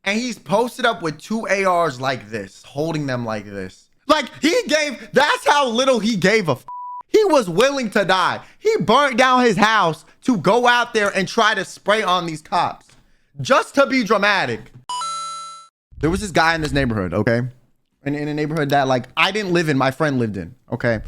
And he's posted up with 2 ARs like this, holding them like this. Like that's how little he gave a f. He was willing to die. He burnt down his house to go out there and try to spray on these cops just to be dramatic. There was this guy in this neighborhood, okay? In a neighborhood that like I didn't live in, my friend lived in, okay?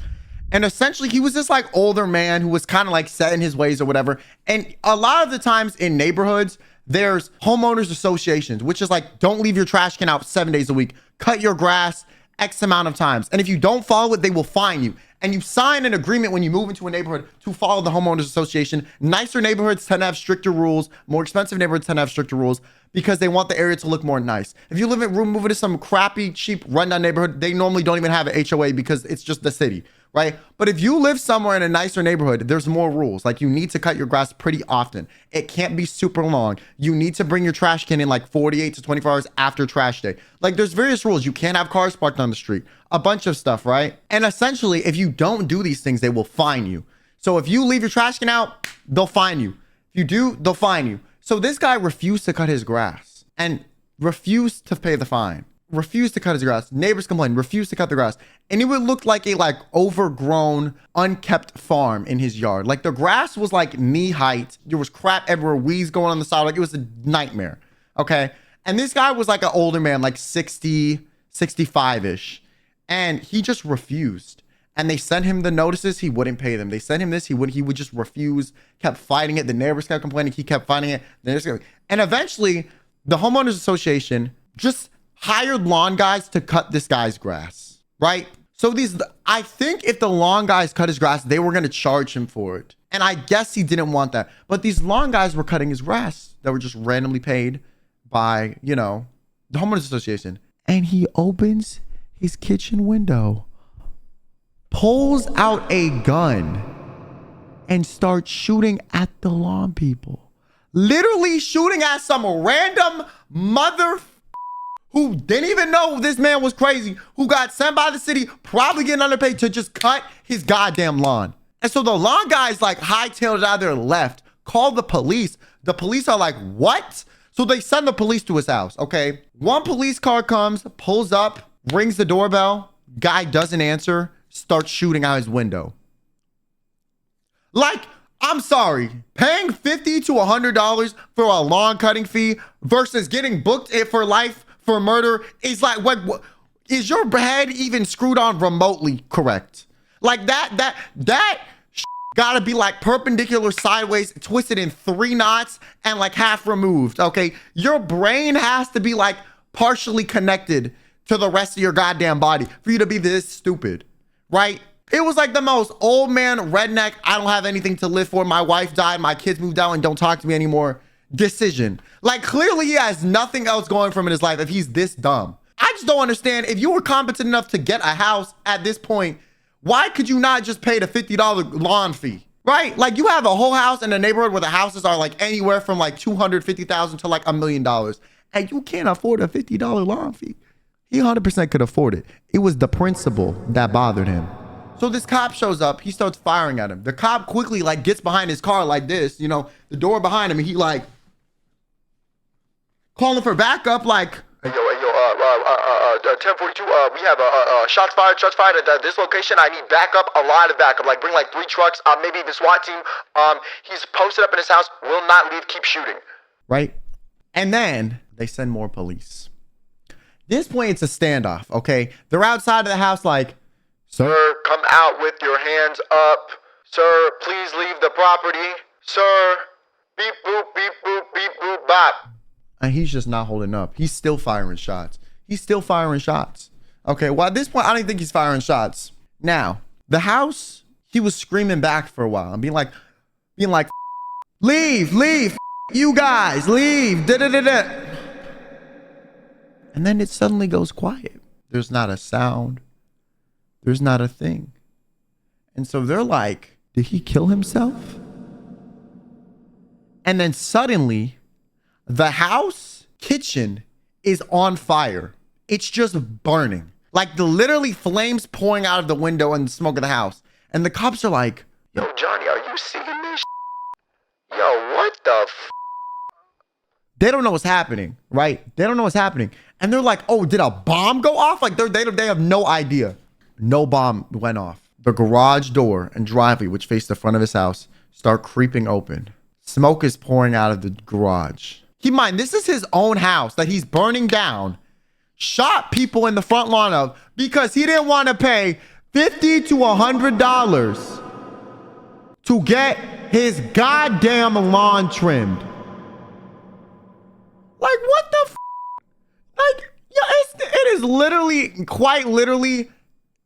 And essentially he was this like older man who was kind of like set in his ways or whatever. And a lot of the times in neighborhoods, there's homeowners associations, which is like, don't leave your trash can out 7 days a week, cut your grass X amount of times. And if you don't follow it, they will fine you. And you sign an agreement when you move into a neighborhood to follow the homeowners association. Nicer neighborhoods tend to have stricter rules. More expensive neighborhoods tend to have stricter rules because they want the area to look more nice. If you live in move into some crappy, cheap, rundown neighborhood, they normally don't even have an HOA because it's just the city, right? But if you live somewhere in a nicer neighborhood, there's more rules. Like you need to cut your grass pretty often. It can't be super long. You need to bring your trash can in like 48 to 24 hours after trash day. Like there's various rules. You can't have cars parked on the street, a bunch of stuff, right? And essentially, if you don't do these things, they will fine you. So if you leave your trash can out, they'll fine you. If you do, they'll fine you. So this guy refused to cut his grass and refused to pay the fine. Refused to cut his grass. Neighbors complained, refused to cut the grass. And it would look like a like overgrown, unkept farm in his yard. Like the grass was like knee height. There was crap everywhere, weeds going on the side. Like it was a nightmare. Okay. And this guy was like an older man, like 60, 65-ish. And he just refused. And they sent him the notices. He wouldn't pay them. They sent him this. He would just refuse, kept fighting it. The neighbors kept complaining. He kept fighting it. And eventually the homeowners association just hired lawn guys to cut this guy's grass, right? So I think if the lawn guys cut his grass, they were going to charge him for it. And I guess he didn't want that. But these lawn guys were cutting his grass that were just randomly paid by, you know, the homeowners association. And he opens his kitchen window, pulls out a gun, and starts shooting at the lawn people. Literally shooting at some random mother who didn't even know this man was crazy, who got sent by the city, probably getting underpaid to just cut his goddamn lawn. And so the lawn guys like hightailed it out of there, left, called the police. The police are like, what? So they send the police to his house, okay? One police car comes, pulls up, rings the doorbell. Guy doesn't answer, starts shooting out his window. Like, I'm sorry, paying $50 to $100 for a lawn cutting fee versus getting booked for life for murder is like, what is your head even screwed on remotely correct? Like that gotta be like perpendicular sideways, twisted in 3 knots and like half removed, okay? Your brain has to be like partially connected to the rest of your goddamn body for you to be this stupid, right? It was like the most old man redneck, I don't have anything to live for, my wife died, my kids moved out and don't talk to me anymore decision. Like clearly he has nothing else going for him in his life if he's this dumb. I just don't understand. If you were competent enough to get a house at this point, why could you not just pay the $50 lawn fee, right? Like you have a whole house in a neighborhood where the houses are like anywhere from like $250,000 to like $1 million, and you can't afford a $50 lawn fee. He 100% could afford it. It was the principle that bothered him. So this cop shows up, he starts firing at him. The cop quickly like gets behind his car like this, you know, the door behind him, and he like calling for backup like, Hey, yo, 1042, we have shots fired at this location. I need backup, a lot of backup, like bring like 3 trucks, maybe even SWAT team. He's posted up in his house, will not leave, keep shooting. Right? And then they send more police. This point, it's a standoff, okay? They're outside of the house like, Sir, come out with your hands up. Sir, please leave the property. Sir, beep boop, beep boop, beep boop, bop. And he's just not holding up. He's still firing shots. He's still firing shots. Okay, well, at this point, I don't even think he's firing shots. Now, the house, he was screaming back for a while and being like, leave, you guys, leave, da-da-da-da. And then it suddenly goes quiet. There's not a sound. There's not a thing. And so they're like, did he kill himself? And then suddenly, the house kitchen is on fire. It's just burning. Like the literally flames pouring out of the window and the smoke of the house. And the cops are like, yo, Johnny, are you seeing this? Yo, what the They don't know what's happening, right? They don't know what's happening. And they're like, oh, did a bomb go off? Like they have no idea. No bomb went off. The garage door and driveway, which face the front of his house, start creeping open. Smoke is pouring out of the garage. Keep in mind, this is his own house that he's burning down. Shot people in the front lawn of because he didn't want to pay $50 to $100 to get his goddamn lawn trimmed. Like, what the f? Like, yeah, it is literally, quite literally,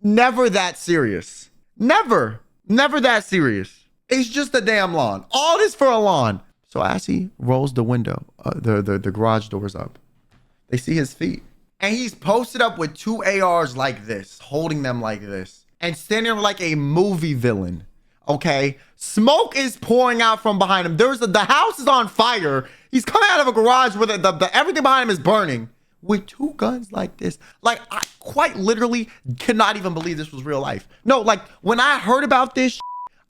never that serious. Never that serious. It's just a damn lawn. All this for a lawn. So as he rolls the window, the garage doors up, they see his feet. And he's posted up with 2 ARs like this, holding them like this, and standing like a movie villain. Okay, smoke is pouring out from behind him. The house is on fire. He's coming out of a garage where everything behind him is burning with 2 guns like this. Like, I quite literally cannot even believe this was real life. No, like when I heard about this,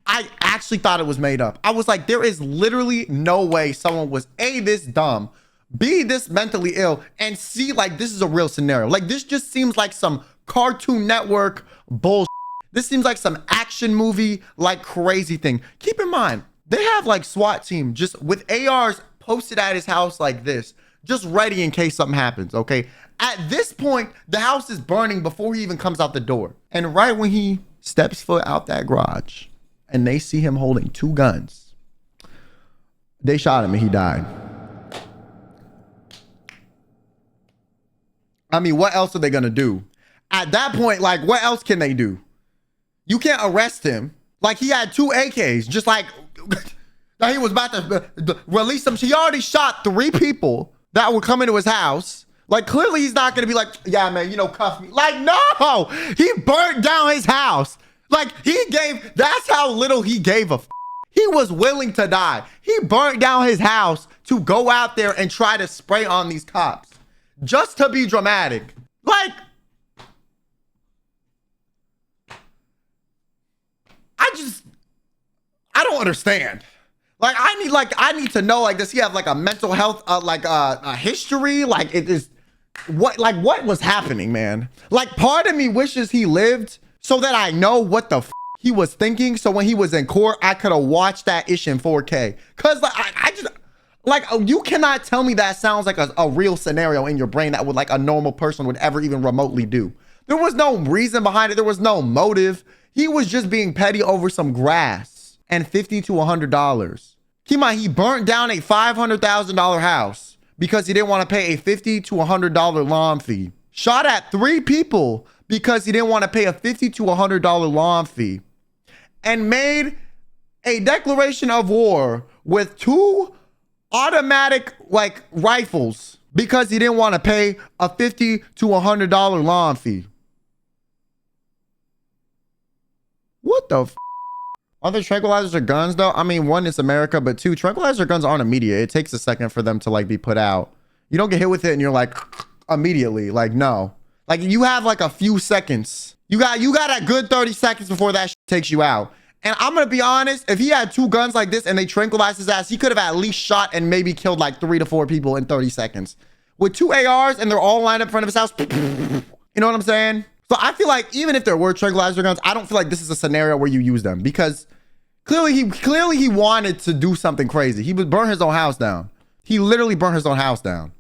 I actually thought it was made up. I was like, there is literally no way someone was A, this dumb, B, this mentally ill, and C, like this is a real scenario. Like this just seems like some Cartoon Network bullshit. This seems like some action movie, like crazy thing. Keep in mind, they have like SWAT team just with ARs posted at his house like this, just ready in case something happens, okay? At this point, the house is burning before he even comes out the door. And right when he steps foot out that garage and they see him holding 2 guns, they shot him and he died. I mean, what else are they gonna do? At that point, like, what else can they do? You can't arrest him. Like, he had 2 AKs, just like he was about to release them. He already shot 3 people that were coming to his house. Like, clearly he's not gonna be like, yeah, man, you know, cuff me. Like, no, he burnt down his house. Like, that's how little he gave a f. He was willing to die. He burnt down his house to go out there and try to spray on these cops just to be dramatic. Like, I don't understand. Like, I need to know, like, does he have like a mental health, a history? Like, it is what was happening, man? Like, part of me wishes he lived so that I know what the f he was thinking. So when he was in court, I could have watched that ish in 4K. Cause like, you cannot tell me that sounds like a real scenario in your brain that would like a normal person would ever even remotely do. There was no reason behind it. There was no motive. He was just being petty over some grass and $50 to $100. Keep in mind, he burnt down a $500,000 house because he didn't want to pay a $50 to $100 lawn fee. Shot at 3 people because he didn't want to pay a $50 to $100 lawn fee. And made a declaration of war with 2 automatic like rifles because he didn't want to pay a $50 to $100 lawn fee. What the f? Are there tranquilizers or guns though? I mean, 1, it's America, but 2, tranquilizer guns aren't immediate. It takes a second for them to like be put out. You don't get hit with it and you're like immediately. Like, no. Like, you have like a few seconds. You got a good 30 seconds before that shit takes you out. And I'm gonna be honest, if he had 2 guns like this and they tranquilized his ass, he could have at least shot and maybe killed like 3 to 4 people in 30 seconds. With 2 ARs and they're all lined up in front of his house, you know what I'm saying? So I feel like even if there were tranquilizer guns, I don't feel like this is a scenario where you use them because clearly he wanted to do something crazy. He would burn his own house down. He literally burned his own house down.